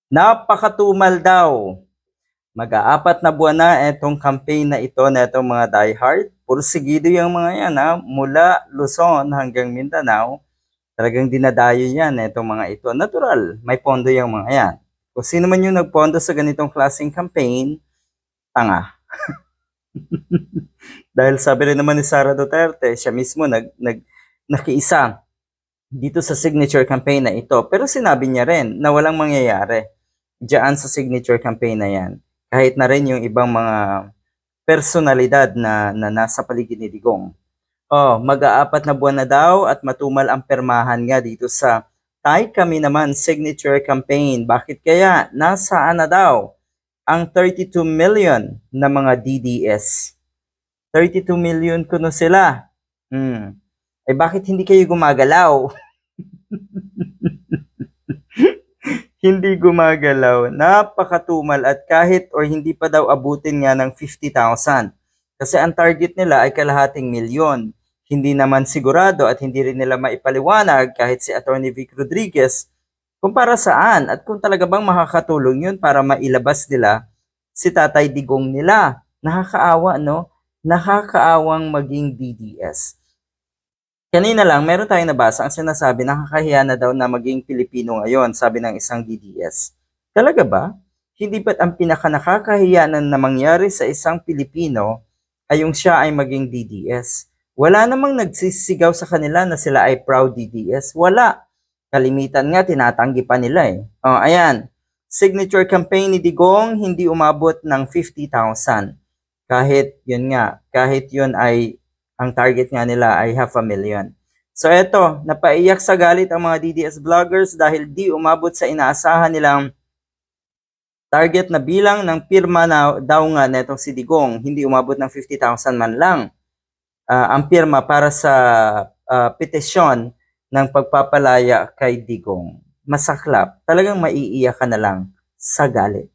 Napakatumal daw. Mag-aapat na buwan na itong campaign na ito na itong mga diehard. Pursigido yung mga yan mula Luzon hanggang Mindanao. Talagang dinadayo yan itong mga ito. Natural, may pondo yung mga yan. Kung sino man yung nagpondo sa ganitong klaseng campaign, tanga. Dahil sabi rin naman ni Sara Duterte, siya mismo nakiisa dito sa signature campaign na ito. Pero sinabi niya rin na walang mangyayari diyan sa signature campaign na yan. Kahit na rin yung ibang mga personalidad na nasa paligid ni Digong. Mag-aapat na buwan na daw at matumal ang permahan nga dito sa Tay Kami Naman signature campaign. Bakit kaya? Nasaan na daw ang 32 million na mga DDS? 32 million kuno sila. Bakit hindi kayo gumagalaw? Hindi gumagalaw. Napakatumal at kahit or hindi pa daw abutin nga ng 50,000. Kasi ang target nila ay kalahating milyon. Hindi naman sigurado at hindi rin nila maipaliwanag kahit si Atty. Vic Rodriguez kung para saan at kung talaga bang makakatulong yun para mailabas nila si Tatay Digong nila. Nakakaawa, no? Nakakaawang maging DDS. Kanina lang, meron tayong nabasa ang sinasabi nakakahiya na daw na maging Pilipino ngayon, sabi ng isang DDS. Talaga ba? Hindi ba't ang pinakanakakahiya na mangyari sa isang Pilipino ay yung siya ay maging DDS? Wala namang nagsisigaw sa kanila na sila ay proud DDS. Wala. Kalimitan nga, tinatanggi pa nila eh. Ayan. Signature campaign ni Digong, hindi umabot ng 50,000. Kahit yun ay ang target nga nila ay 500,000. So eto, napaiyak sa galit ang mga DDS vloggers dahil di umabot sa inaasahan nilang target na bilang ng pirma na daw nga netong si Digong. Hindi umabot ng 50,000 man lang ang pirma para sa petisyon ng pagpapalaya kay Digong. Masaklap, talagang maiiyak ka na lang sa galit.